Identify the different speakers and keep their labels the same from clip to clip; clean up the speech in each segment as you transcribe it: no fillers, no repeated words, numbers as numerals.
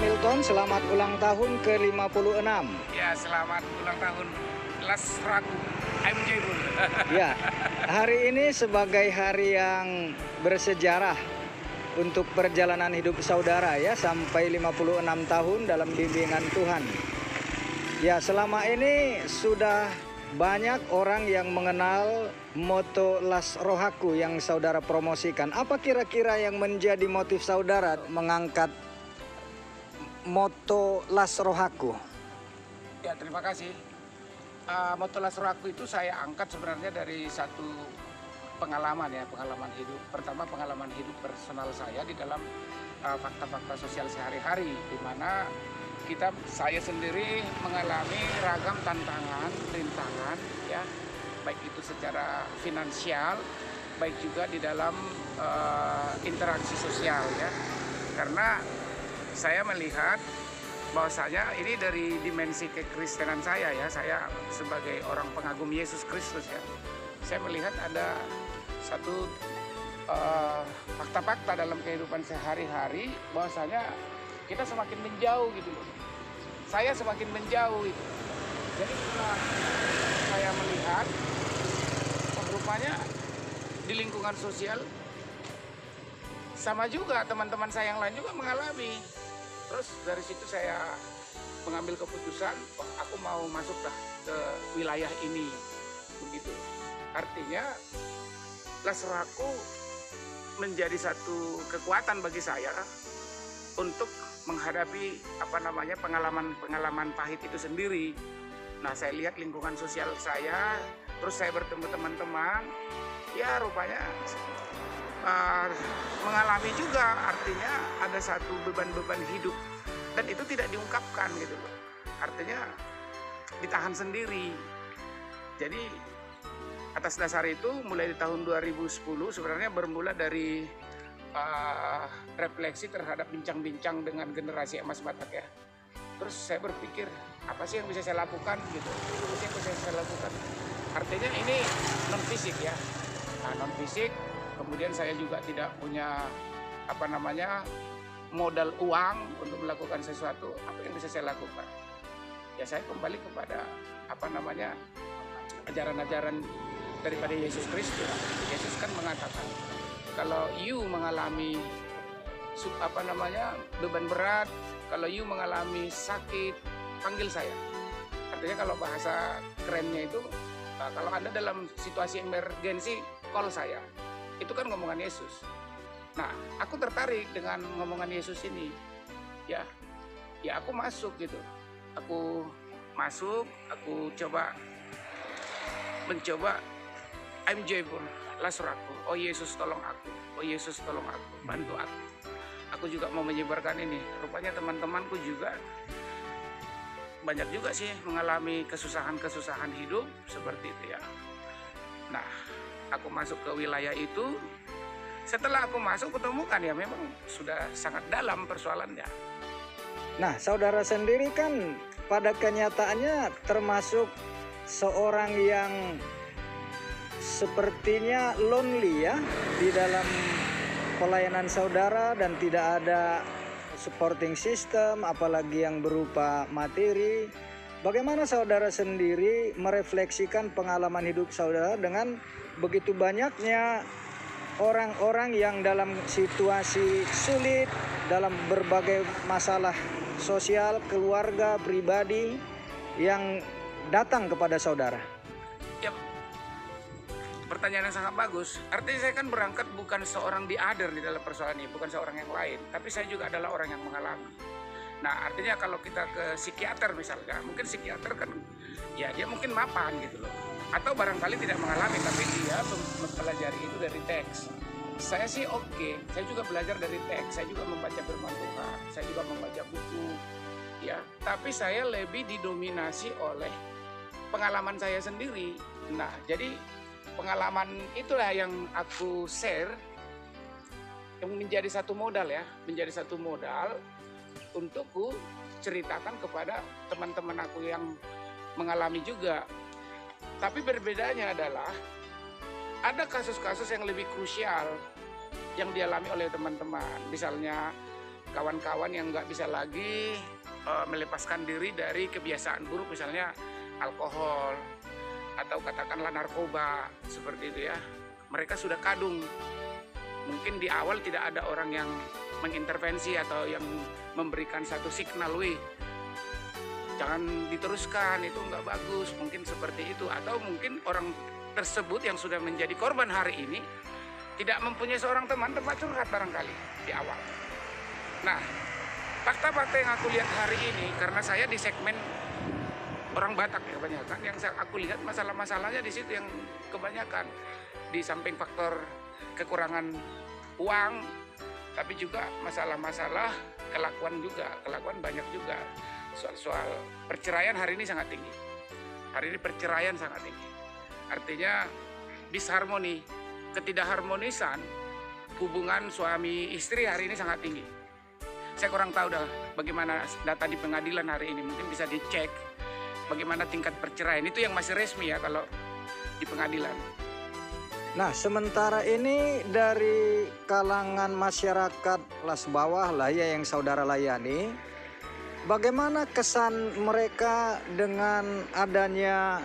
Speaker 1: Hamilton, selamat ulang tahun ke-56.
Speaker 2: Ya, selamat ulang tahun Las Raku MJ Bul.
Speaker 1: Ya, hari ini sebagai hari yang bersejarah untuk perjalanan hidup saudara ya, sampai 56 tahun dalam bimbingan Tuhan. Ya, selama ini sudah banyak orang yang mengenal moto Las Rohaku yang saudara promosikan. Apa kira-kira yang menjadi motif saudara mengangkat moto Las Rohaku?
Speaker 2: Ya, terima kasih. Moto Las Rohaku itu saya angkat sebenarnya dari satu pengalaman ya, pengalaman hidup. Pertama, pengalaman hidup personal saya di dalam fakta-fakta sosial sehari-hari, di mana saya sendiri mengalami ragam tantangan, rintangan ya, baik itu secara finansial, baik juga di dalam interaksi sosial ya. Karena saya melihat bahwasanya ini dari dimensi kekristenan saya ya, saya sebagai orang pengagum Yesus Kristus ya, saya melihat ada satu fakta-fakta dalam kehidupan sehari-hari bahwasanya kita semakin menjauh gitu loh. Saya semakin menjauh itu. Jadi setelah saya melihat rupanya di lingkungan sosial sama juga teman-teman saya yang lain juga mengalami. Terus dari situ saya mengambil keputusan, aku mau masuklah ke wilayah ini, begitu. Artinya Las Rohaku menjadi satu kekuatan bagi saya untuk menghadapi pengalaman pahit itu sendiri. Nah, saya lihat lingkungan sosial saya, terus saya bertemu teman-teman, ya rupanya mengalami juga, artinya ada satu beban-beban hidup dan itu tidak diungkapkan gitu loh. Artinya ditahan sendiri. Jadi atas dasar itu mulai di tahun 2010 sebenarnya bermula dari refleksi terhadap bincang-bincang dengan generasi emas Batak ya. Terus saya berpikir apa sih yang bisa saya lakukan gitu. Apa sih yang bisa saya lakukan? Artinya ini non fisik ya. Nah, non fisik. Kemudian saya juga tidak punya modal uang untuk melakukan sesuatu. Apa yang bisa saya lakukan? Ya saya kembali kepada ajaran-ajaran daripada Yesus Kristus. Yesus kan mengatakan kalau you mengalami beban berat, kalau you mengalami sakit, panggil saya. Artinya kalau bahasa kerennya itu kalau Anda dalam situasi emergensi, call saya. Itu kan ngomongan Yesus. Nah, aku tertarik dengan ngomongan Yesus ini. Ya aku masuk gitu. Aku masuk, aku mencoba MJ Bul, Las Rohaku. Oh Yesus tolong aku. Oh Yesus tolong aku. Bantu aku. Aku juga mau menyebarkan ini. Rupanya teman-temanku juga banyak juga sih mengalami kesusahan-kesusahan hidup seperti itu ya. Nah, aku masuk ke wilayah itu. Setelah aku masuk ketemukan ya memang sudah sangat dalam persoalannya.
Speaker 1: Nah, saudara sendiri kan pada kenyataannya termasuk seorang yang sepertinya lonely ya di dalam pelayanan saudara dan tidak ada supporting system apalagi yang berupa materi. Bagaimana saudara sendiri merefleksikan pengalaman hidup saudara dengan begitu banyaknya orang-orang yang dalam situasi sulit, dalam berbagai masalah sosial, keluarga, pribadi yang datang kepada saudara?
Speaker 2: Ya, pertanyaan yang sangat bagus. Artinya saya kan berangkat bukan seorang di other di dalam persoalan ini, bukan seorang yang lain, tapi saya juga adalah orang yang mengalami. Nah, artinya kalau kita ke psikiater misalnya, mungkin psikiater kan ya dia mungkin mapan gitu loh. Atau barangkali tidak mengalami tapi dia mempelajari itu dari teks. Saya sih oke, saya juga belajar dari teks, saya juga membaca firman Tuhan, saya juga membaca buku ya, tapi saya lebih didominasi oleh pengalaman saya sendiri. Nah, jadi pengalaman itulah yang aku share yang menjadi satu modal ya, menjadi satu modal untukku ceritakan kepada teman-teman aku yang mengalami juga. Tapi berbedanya adalah ada kasus-kasus yang lebih krusial yang dialami oleh teman-teman. Misalnya kawan-kawan yang nggak bisa lagi melepaskan diri dari kebiasaan buruk, misalnya alkohol atau katakanlah narkoba seperti itu ya. Mereka sudah kadung. Mungkin di awal tidak ada orang yang mengintervensi atau yang memberikan satu signal, wih, jangan diteruskan, itu nggak bagus, mungkin seperti itu. Atau mungkin orang tersebut yang sudah menjadi korban hari ini tidak mempunyai seorang teman tempat curhat barangkali di awal. Nah, fakta-fakta yang aku lihat hari ini, karena saya di segmen orang Batak ya kebanyakan, yang aku lihat masalah-masalahnya di situ yang kebanyakan. Di samping faktor kekurangan uang, tapi juga masalah-masalah kelakuan juga, kelakuan banyak juga. Soal perceraian hari ini sangat tinggi. Hari ini perceraian sangat tinggi. Artinya disharmoni, ketidakharmonisan hubungan suami istri hari ini sangat tinggi. Saya kurang tahu dah bagaimana data di pengadilan hari ini, mungkin bisa dicek bagaimana tingkat perceraian. Itu yang masih resmi ya kalau di pengadilan.
Speaker 1: Nah, sementara ini dari kalangan masyarakat kelas bawah lah ya yang saudara layani, bagaimana kesan mereka dengan adanya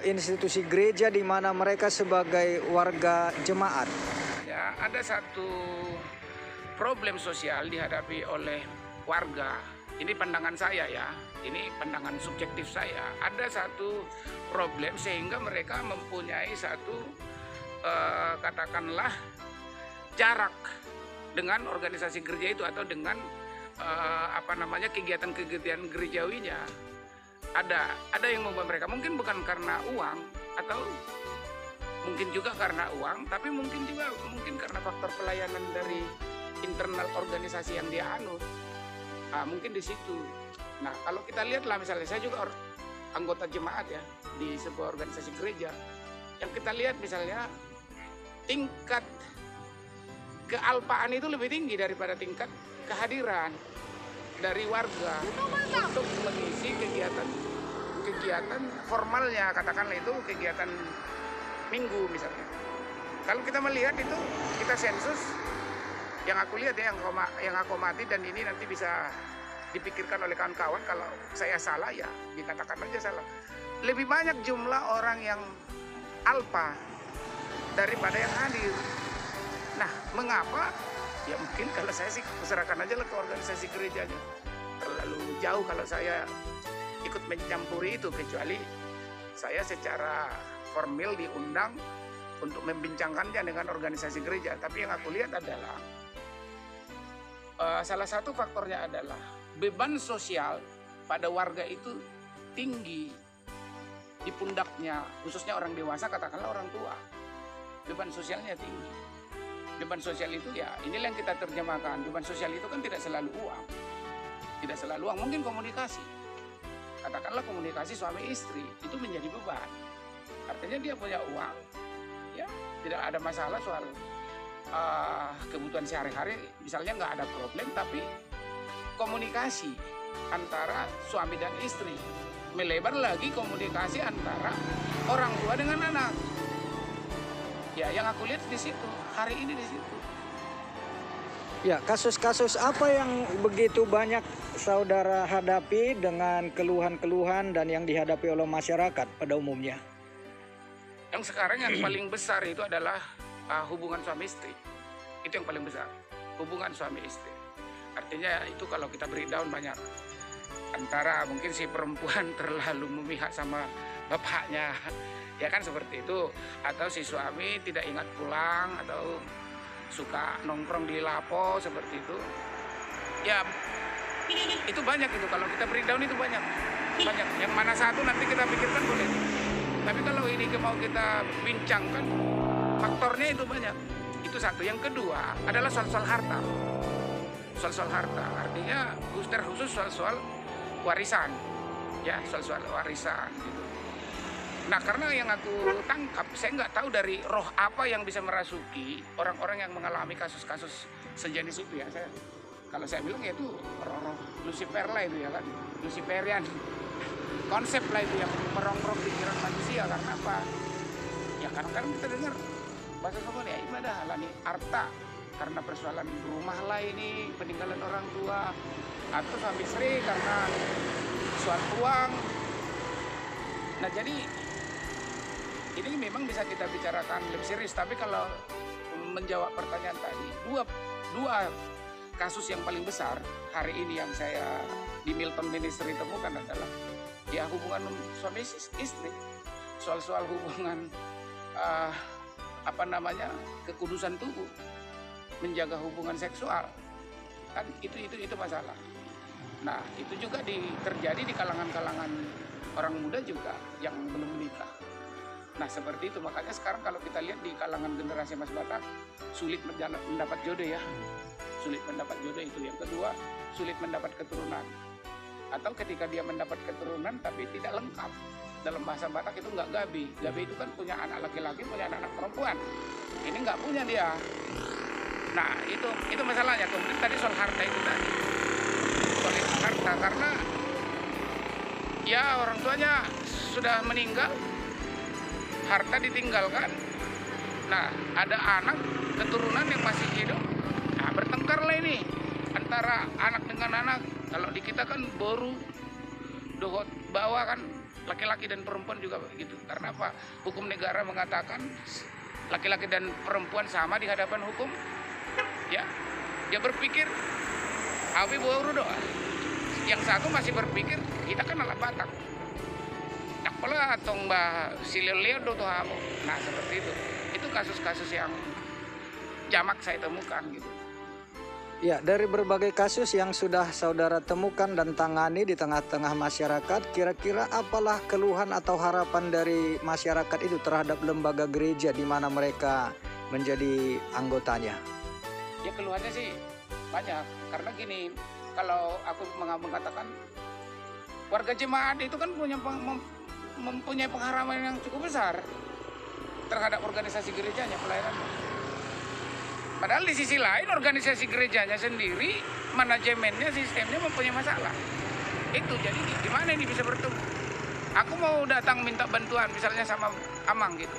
Speaker 1: institusi gereja di mana mereka sebagai warga jemaat?
Speaker 2: Ya, ada satu problem sosial dihadapi oleh warga. Ini pandangan saya ya, ini pandangan subjektif saya. Ada satu problem sehingga mereka mempunyai satu katakanlah jarak dengan organisasi gereja itu atau dengan kegiatan-kegiatan gerejawinya. Ada yang membuat mereka mungkin bukan karena uang atau mungkin juga karena uang, tapi mungkin karena faktor pelayanan dari internal organisasi yang dia anut. Mungkin di situ. Nah, kalau kita lihatlah misalnya saya juga anggota jemaat ya di sebuah organisasi gereja. Yang kita lihat misalnya tingkat kealpaan itu lebih tinggi daripada tingkat kehadiran dari warga untuk mengisi kegiatan formalnya, katakanlah itu kegiatan minggu misalnya. Kalau kita melihat itu, kita sensus, yang aku lihat ya, yang aku amati, dan ini nanti bisa dipikirkan oleh kawan-kawan, kalau saya salah ya dikatakan aja salah. Lebih banyak jumlah orang yang alpa daripada yang hadir. Nah, mengapa? Ya mungkin kalau saya sih serahkan aja lah ke organisasi gerejanya. Terlalu jauh kalau saya ikut mencampuri itu, kecuali saya secara formal diundang untuk membincangkannya dengan organisasi gereja. Tapi yang aku lihat adalah salah satu faktornya adalah beban sosial pada warga itu tinggi di pundaknya, khususnya orang dewasa, katakanlah orang tua. Beban sosialnya tinggi. Beban sosial itu ya, inilah yang kita terjemahkan. Beban sosial itu kan tidak selalu uang. Tidak selalu uang, mungkin komunikasi. Katakanlah komunikasi suami istri, itu menjadi beban. Artinya dia punya uang, ya tidak ada masalah soal kebutuhan sehari-hari, misalnya nggak ada problem, tapi komunikasi antara suami dan istri, melebar lagi komunikasi antara orang tua dengan anak. Ya, yang aku lihat di situ, hari ini di situ.
Speaker 1: Ya, kasus-kasus apa yang begitu banyak saudara hadapi dengan keluhan-keluhan dan yang dihadapi oleh masyarakat pada umumnya?
Speaker 2: Yang sekarang yang paling besar itu adalah hubungan suami istri. Itu yang paling besar, hubungan suami istri. Artinya itu kalau kita breakdown banyak. Antara mungkin si perempuan terlalu memihak sama bapaknya, ya kan seperti itu. Atau si suami tidak ingat pulang, atau suka nongkrong di lapo seperti itu. Ya itu banyak itu, kalau kita breakdown itu banyak. Yang mana satu nanti kita pikirkan boleh. Tapi kalau ini mau kita bincangkan, faktornya itu banyak. Itu satu. Yang kedua adalah soal-soal harta. Soal-soal harta, artinya khusus soal-soal warisan. Ya, soal-soal warisan gitu. Nah, karena yang aku tangkap, saya nggak tahu dari roh apa yang bisa merasuki orang-orang yang mengalami kasus-kasus sejenis itu ya. Kalau saya bilang ya itu roh Lucifer lah itu ya kan, Luciferian konsep lah itu yang merongrong pikiran manusia. Karena apa? Ya kadang-kadang kita dengar bahasa sopan ya ibadah lah nih arta karena persoalan rumah lah ini, peninggalan orang tua, atau suami istri karena suatu uang. Nah jadi ini memang bisa kita bicarakan lebih serius, tapi kalau menjawab pertanyaan tadi, dua kasus yang paling besar hari ini yang saya di Milton Ministry temukan adalah ya hubungan suami istri, soal hubungan kekudusan tubuh, menjaga hubungan seksual, kan itu masalah. Nah itu juga terjadi di kalangan orang muda juga yang belum menikah. Nah seperti itu, makanya sekarang kalau kita lihat di kalangan generasi Mas Batak sulit mendapat jodoh ya, sulit mendapat jodoh itu. Yang kedua, sulit mendapat keturunan, atau ketika dia mendapat keturunan tapi tidak lengkap. Dalam bahasa Batak itu nggak gabi. Gabi itu kan punya anak laki-laki, punya anak perempuan. Ini nggak punya dia. Nah itu masalahnya. Kemudian tadi soal harta itu tadi, soal harta, karena ya orang tuanya sudah meninggal, harta ditinggalkan. Nah ada anak keturunan yang masih hidup, nah bertengkar lah ini antara anak dengan anak. Kalau di kita kan boru dohot bawa kan, laki-laki dan perempuan juga begitu. Karena apa? Hukum negara mengatakan laki-laki dan perempuan sama di hadapan hukum. Ya, dia berpikir awi boru doa. Yang satu masih berpikir kita kan anak Batak. Tak pula atau mbah sililio do tuh. Nah seperti itu. Itu kasus-kasus yang jamak saya temukan gitu.
Speaker 1: Ya, dari berbagai kasus yang sudah saudara temukan dan tangani di tengah-tengah masyarakat, kira-kira apalah keluhan atau harapan dari masyarakat itu terhadap lembaga gereja di mana mereka menjadi anggotanya?
Speaker 2: Ya keluhannya sih banyak, karena gini, kalau aku mengatakan warga jemaat itu kan mempunyai pengharapan yang cukup besar terhadap organisasi gerejanya, pelayanannya. Padahal di sisi lain organisasi gerejanya sendiri, manajemennya, sistemnya mempunyai masalah. Itu jadi di mana ini bisa bertemu? Aku mau datang minta bantuan misalnya sama Amang gitu.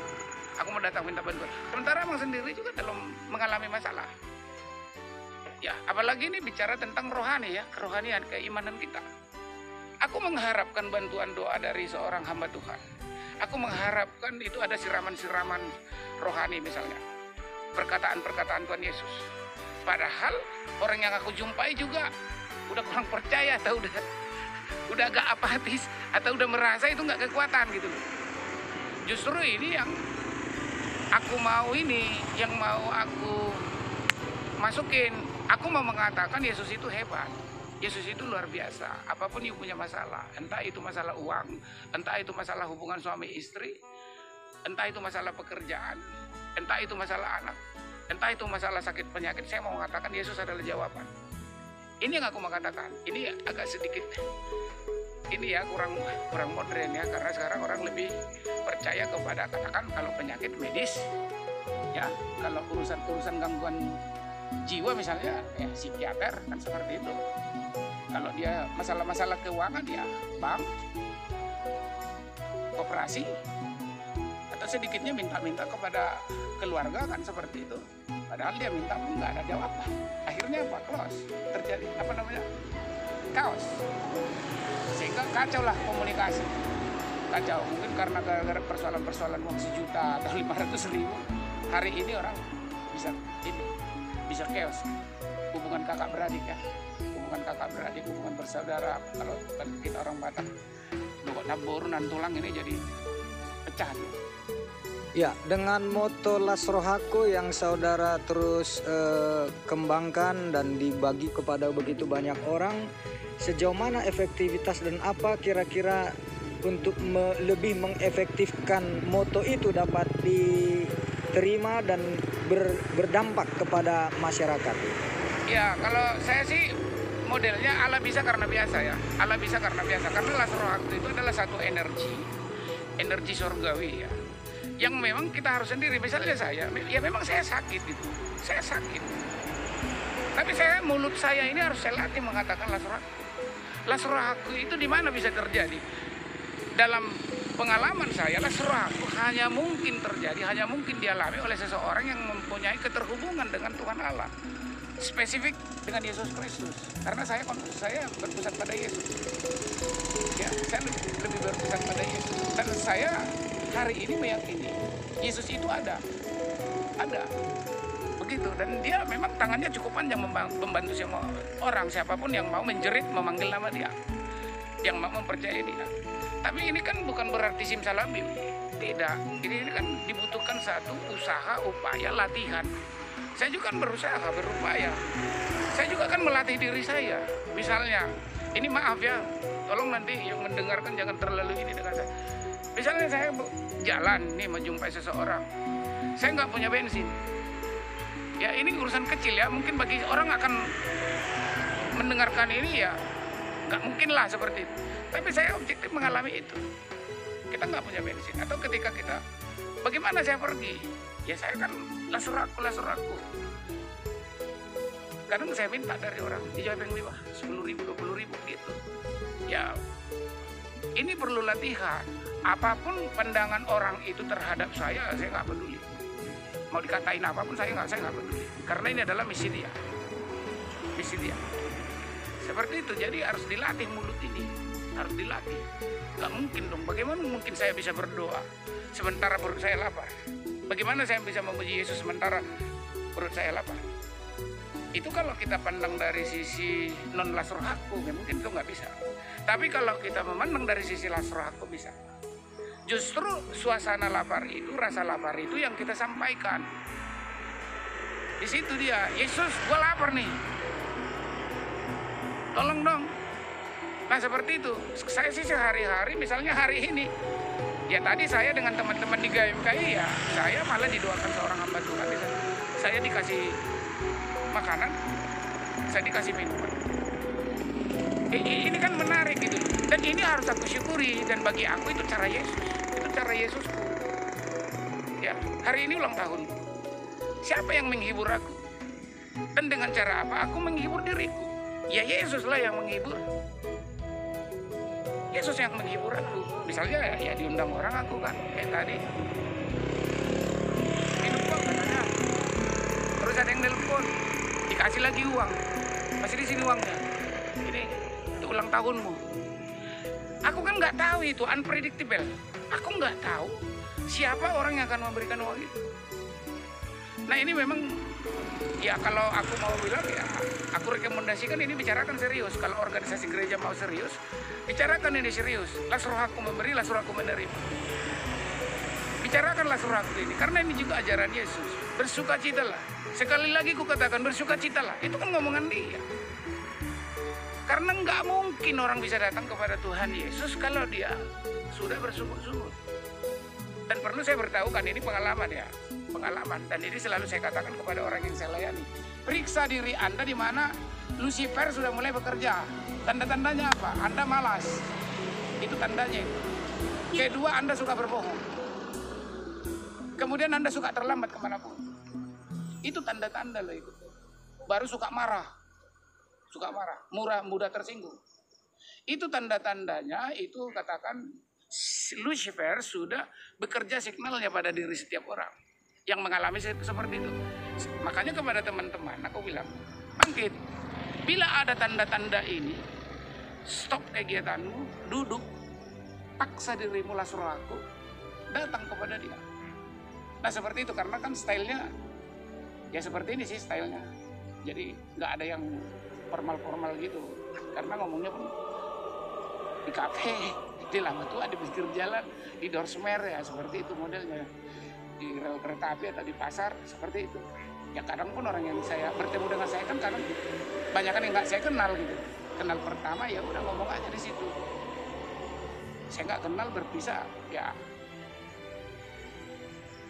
Speaker 2: Aku mau datang minta bantuan. Sementara Amang sendiri juga dalam mengalami masalah. Ya, apalagi ini bicara tentang rohani ya, kerohanian, keimanan kita. Aku mengharapkan bantuan doa dari seorang hamba Tuhan. Aku mengharapkan itu ada siraman-siraman rohani misalnya. Perkataan-perkataan Tuhan Yesus. Padahal orang yang aku jumpai juga udah kurang percaya atau udah agak apatis atau udah merasa itu nggak kekuatan gitu. Justru ini yang aku mau yang mau aku masukin. Aku mau mengatakan Yesus itu hebat. Yesus itu luar biasa. Apapun yang punya masalah, entah itu masalah uang, entah itu masalah hubungan suami istri, entah itu masalah pekerjaan, entah itu masalah anak, entah itu masalah sakit penyakit, saya mau mengatakan Yesus adalah jawaban. Ini yang aku mau katakan. Ini agak sedikit, ini ya kurang modern ya, karena sekarang orang lebih percaya kepada katakan kalau penyakit medis, ya kalau urusan gangguan jiwa misalnya, ya psikiater kan seperti itu. Kalau dia masalah-masalah keuangan ya bank, koperasi, atau sedikitnya minta kepada keluarga kan seperti itu. Padahal dia minta pun nggak ada jawaban. Akhirnya apa? Close. Terjadi chaos. Sehingga kacau lah komunikasi. Kacau. Mungkin karena gara-gara persoalan uang 1 juta atau 500.000. Hari ini orang bisa chaos. Hubungan kakak beradik ya. Hubungan kakak beradik, hubungan bersaudara. Kalau kita orang Batak, dokok nabur nantulang ini jadi pecah.
Speaker 1: Ya, dengan moto Las Rohaku yang saudara terus kembangkan dan dibagi kepada begitu banyak orang, sejauh mana efektivitas dan apa kira-kira untuk lebih mengefektifkan moto itu dapat diterima dan berdampak kepada masyarakat?
Speaker 2: Ya, kalau saya sih modelnya Allah bisa karena biasa ya. Allah bisa karena biasa. Karena Las Rohaku itu adalah satu energi surgawi ya. Yang memang kita harus sendiri. Misalnya saya, ya memang saya sakit itu. Saya sakit. Tapi mulut saya ini harus saya latih mengatakan Las Rohaku. Las Rohaku itu di mana bisa terjadi? Dalam pengalaman saya lah suraku hanya mungkin terjadi, hanya mungkin dialami oleh seseorang yang mempunyai keterhubungan dengan Tuhan Allah, spesifik dengan Yesus Kristus. Karena saya berpusat pada Yesus. Ya, saya lebih berpusat pada Yesus. Dan saya hari ini meyakini Yesus itu ada. Begitu. Dan dia memang tangannya cukup panjang membantu semua orang, siapapun yang mau menjerit memanggil nama dia, yang mau mempercayai dia. Tapi ini kan bukan berarti simsalabim. Tidak. Ini kan dibutuhkan satu usaha, upaya, latihan. Saya juga kan berusaha, berupaya. Saya juga kan melatih diri saya. Misalnya, ini maaf ya, tolong nanti yang mendengarkan jangan terlalu ini dengan saya. Misalnya saya jalan nih menjumpai seseorang, saya nggak punya bensin. Ya ini urusan kecil ya, mungkin bagi orang akan mendengarkan ini ya, nggak mungkin lah seperti itu. Tapi saya objektif mengalami itu. Kita nggak punya bensin, atau ketika kita, bagaimana saya pergi? Ya saya kan lasur aku. Kadang saya minta dari orang, dijawab yang mewah, 10.000, 20.000 gitu. Ya, ini perlu latihan. Apapun pandangan orang itu terhadap saya nggak peduli. Mau dikatain apapun saya nggak peduli. Karena ini adalah misi dia. Seperti itu, jadi harus dilatih mulut ini. Harus dilatih. Nggak mungkin dong, bagaimana mungkin saya bisa berdoa sementara perut saya lapar? Bagaimana saya bisa memuji Yesus sementara perut saya lapar? Itu kalau kita pandang dari sisi non lasur hakku, mungkin itu nggak bisa. Tapi kalau kita memandang dari sisi lasur hakku bisa. Justru suasana lapar itu, rasa lapar itu yang kita sampaikan. Di situ dia, Yesus, gue lapar nih. Tolong dong. Nah seperti itu. Saya sih sehari-hari, misalnya hari ini, ya tadi saya dengan teman-teman di GMKI ya, saya malah didoakan seorang hamba Tuhan. Saya dikasih makanan, saya dikasih minuman. Ini kan menarik gitu. Dan ini harus aku syukuri. Dan bagi aku itu cara Yesus. Itu cara Yesusku. Ya, hari ini ulang tahun. Siapa yang menghibur aku? Dan dengan cara apa? Aku menghibur diriku. Ya Yesus lah yang menghibur. Yesus yang menghibur aku. Misalnya ya diundang orang aku kan. Kayak tadi. Minum kok katanya. Terus ada yang nelpon. Dikasih lagi uang. Masih di sini uangnya. Ini itu ulang tahunmu. Aku kan nggak tahu itu, unpredictable. Aku nggak tahu siapa orang yang akan memberikan uang itu. Nah ini memang ya kalau aku mau bilang ya aku rekomendasikan ini bicarakan serius. Kalau organisasi gereja mau serius, bicarakan ini serius. Lasur aku memberi, lasur aku menerima. Bicarakan lasur aku ini, karena ini juga ajaran Yesus. Bersukacitalah. Sekali lagi ku katakan bersukacitalah. Itu kan ngomongan dia. Karena nggak mungkin orang bisa datang kepada Tuhan Yesus kalau dia sudah bersungut-sungut. Dan perlu saya beritahukan ini pengalaman ya. Pengalaman. Dan ini selalu saya katakan kepada orang yang saya layani. Periksa diri Anda di mana Lucifer sudah mulai bekerja. Tanda-tandanya apa? Anda malas. Itu tandanya itu. Kedua, Anda suka berbohong. Kemudian Anda suka terlambat kemanapun. Itu tanda-tanda loh itu. Baru suka marah. Mudah tersinggung. Itu tanda-tandanya, itu katakan Lucifer sudah bekerja signalnya pada diri setiap orang yang mengalami seperti itu. Makanya kepada teman-teman aku bilang, bangkit. Bila ada tanda-tanda ini, stop kegiatanmu, duduk, paksa dirimu lasur aku, datang kepada dia. Nah seperti itu, karena kan stylenya ya seperti ini sih stylenya. Jadi nggak ada yang formal-formal gitu, karena ngomongnya pun di kafe, di lama tua, di pinggir jalan, di dorsmer ya seperti itu modelnya, di rel kereta api atau di pasar seperti itu. Ya kadang pun orang yang saya bertemu dengan saya kan kadang banyak kan yang nggak saya kenal gitu. Kenal pertama ya udah ngomong aja di situ. Saya nggak kenal berpisah ya.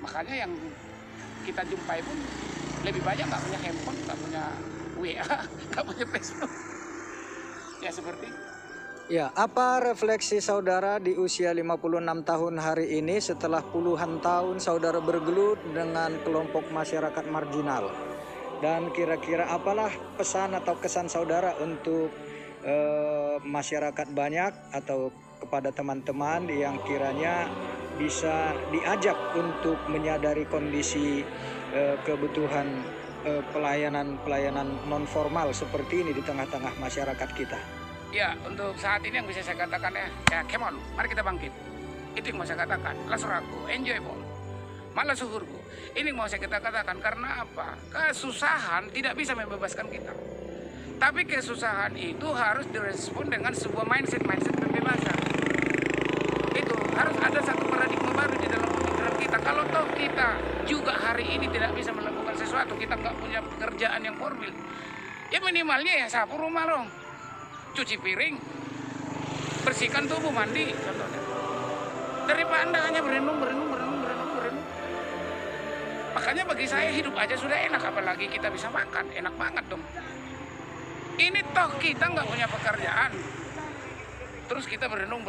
Speaker 2: Makanya yang kita jumpai pun lebih banyak nggak punya handphone, nggak punya WA, nggak punya Facebook. Ya seperti itu.
Speaker 1: Ya, apa refleksi saudara di usia 56 tahun hari ini setelah puluhan tahun saudara bergelut dengan kelompok masyarakat marginal? Dan kira-kira apalah pesan atau kesan saudara untuk masyarakat banyak atau kepada teman-teman yang kiranya bisa diajak untuk menyadari kondisi kebutuhan pelayanan non formal seperti ini di tengah-tengah masyarakat kita?
Speaker 2: Ya, untuk saat ini yang bisa saya katakan ya come on, mari kita bangkit. Itu yang mau saya katakan. Lasuraku, enjoyable. Malah syukurku. Ini yang mau saya katakan karena apa? Kesusahan tidak bisa membebaskan kita. Tapi kesusahan itu harus direspon dengan sebuah mindset pembebasan. Itu harus ada satu paradigma baru di dalam pemikiran kita. Kalau toh kita juga hari ini tidak bisa melakukan sesuatu, kita nggak punya pekerjaan yang formal, ya minimalnya ya sapu rumah dong. Cuci piring, bersihkan tubuh, mandi contohnya. Daripada Anda hanya berenung. Makanya bagi saya hidup aja sudah enak, apalagi kita bisa makan, enak banget dong. Ini toh kita nggak punya pekerjaan, terus kita berenung,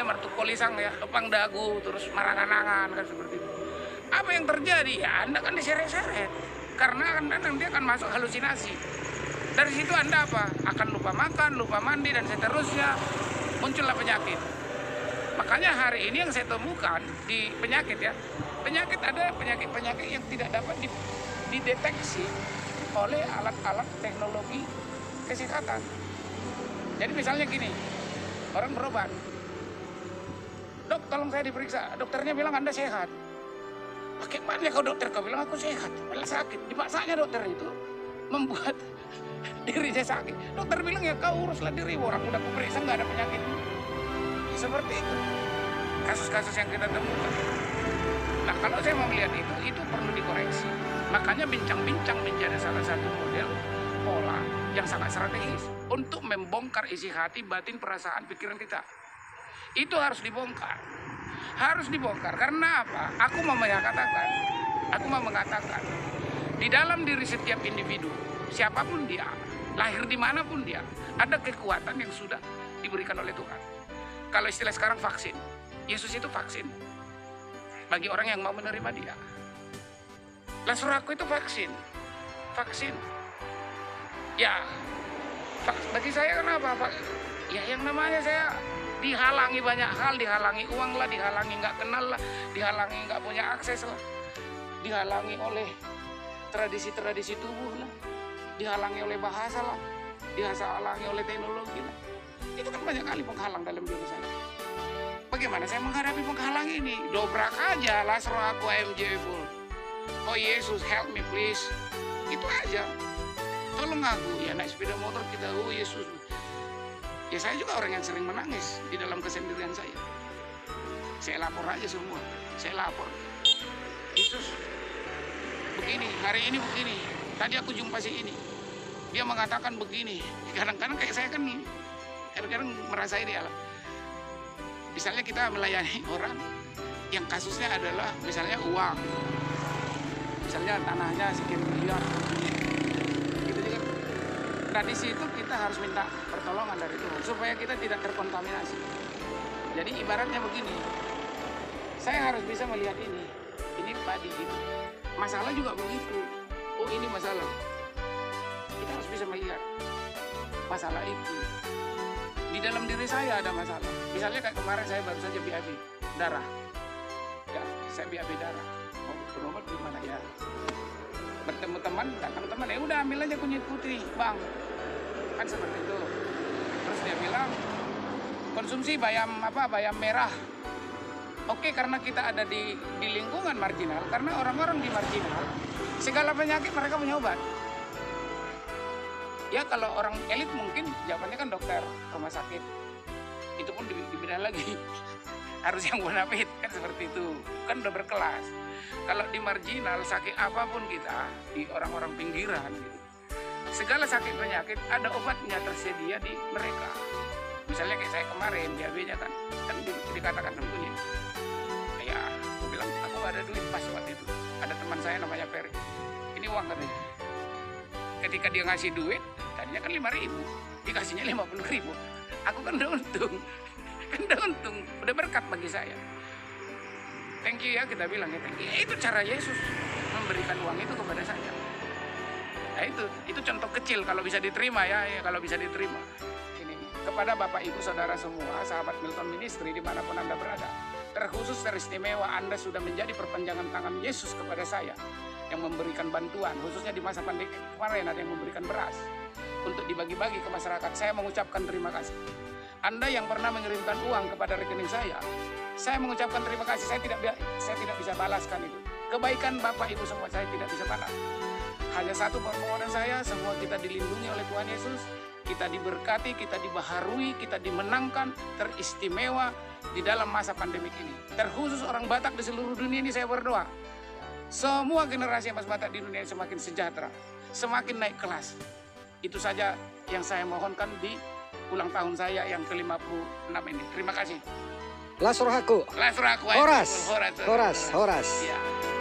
Speaker 2: martukolisang ya, topang dagu, terus marangan-angan kan seperti itu. Apa yang terjadi? Ya Anda kan diseret-seret, karena Anda nanti akan masuk halusinasi. Dari situ Anda apa? Akan lupa makan, lupa mandi, dan seterusnya, muncullah penyakit. Makanya hari ini yang saya temukan di penyakit ya, ada penyakit-penyakit yang tidak dapat dideteksi oleh alat-alat teknologi kesehatan. Jadi misalnya gini, orang berobat, dok tolong saya diperiksa, dokternya bilang Anda sehat. Bagaimana kau dokter? Kau bilang aku sehat, malah sakit. Dipaksanya dokter itu membuat dirinya sakit. Dokter bilang ya kau uruslah diri, orang udah kuperiksa nggak ada penyakit. Seperti itu kasus-kasus yang kita temukan. Nah kalau saya mau melihat itu perlu dikoreksi. Makanya bincang-bincang menjadi salah satu model pola yang sangat strategis untuk membongkar isi hati, batin, perasaan, pikiran kita. Itu harus dibongkar. Harus dibongkar. Karena apa? Aku mau mengatakan di dalam diri setiap individu, siapapun dia, lahir dimanapun dia, ada kekuatan yang sudah diberikan oleh Tuhan. Kalau istilah sekarang vaksin, Yesus itu vaksin bagi orang yang mau menerima dia. Lasuraku itu vaksin. Ya, bagi saya kenapa? Ya yang namanya saya dihalangi banyak hal, dihalangi uang lah, dihalangi nggak kenal lah, dihalangi nggak punya akses lah, dihalangi oleh tradisi-tradisi tubuh lah, dihalangi oleh bahasa lah, dihalangi oleh teknologi lah. Itu kan banyak kali penghalang dalam diri saya. Bagaimana saya menghadapi penghalang ini? Dobrak aja, Lasuraku enjoyable. Oh Yesus, help me please. Itu aja. Tolong aku, ya naik sepeda motor kita, oh Yesus. Ya saya juga orang yang sering menangis di dalam kesendirian saya. Saya lapor aja semua, saya lapor. Yesus, begini, hari ini begini. Tadi aku jumpa si ini, dia mengatakan begini. Kadang-kadang kayak saya kan, kadang-kadang merasa ini Allah. Misalnya kita melayani orang yang kasusnya adalah misalnya uang, misalnya tanahnya sekian miliar, gitu juga. Tradisi itu kita harus minta pertolongan dari Tuhan supaya kita tidak terkontaminasi. Jadi ibaratnya begini, saya harus bisa melihat ini tadi gitu. Masalah juga begitu. Oh ini masalah. Kita harus bisa melihat masalah itu. Di dalam diri saya ada masalah. Misalnya kayak kemarin saya baru saja BAB darah. Ya, saya BAB darah. Mau berobat gimana ya? Bertemu teman, datang teman, ya udah ambil aja kunyit putih, Bang. Kan seperti itu. Terus dia bilang konsumsi bayam merah. Oke, karena kita ada di lingkungan marginal, karena orang-orang di marginal segala penyakit mereka punya obat. Ya kalau orang elit mungkin jawabannya kan dokter, rumah sakit. Itu pun dibina lagi. Harus yang bonafit kan seperti itu. Kan udah berkelas. Kalau di marginal sakit apapun kita, di orang-orang pinggiran gitu. Segala sakit penyakit ada obatnya tersedia di mereka. Misalnya kayak saya kemarin diabetes kan dikatakan tentunya. Ya, aku bilang aku gak ada duit pas waktu itu. Ada teman saya namanya Ferry. Ini uang katanya. Ketika dia ngasih duit, tadinya kan 5.000, dikasihnya 50.000. Aku kan udah untung, udah berkat bagi saya. Thank you ya, kita bilang ya thank you. Itu cara Yesus memberikan uang itu kepada saya. Nah itu contoh kecil kalau bisa diterima ya kalau bisa diterima. Ini kepada Bapak Ibu Saudara semua, sahabat Milton Ministry dimanapun Anda berada. Terkhusus teristimewa Anda sudah menjadi perpanjangan tangan Yesus kepada saya yang memberikan bantuan, khususnya di masa pandemi kemarin ada yang memberikan beras untuk dibagi-bagi ke masyarakat. Saya mengucapkan terima kasih. Anda yang pernah mengirimkan uang kepada rekening saya mengucapkan terima kasih. Saya tidak bisa balaskan itu. Kebaikan Bapak Ibu semua saya tidak bisa balas. Hanya satu permohonan saya, semua kita dilindungi oleh Tuhan Yesus, kita diberkati, kita dibaharui, kita dimenangkan, teristimewa di dalam masa pandemi ini. Terkhusus orang Batak di seluruh dunia ini saya berdoa. Semua generasi Mas Batak di dunia semakin sejahtera, semakin naik kelas. Itu saja yang saya mohonkan di ulang tahun saya yang ke-56 ini. Terima kasih.
Speaker 1: Lasrohaku.
Speaker 2: Lasrohaku.
Speaker 1: Horas.
Speaker 2: Horas.
Speaker 1: Horas.
Speaker 2: Ya.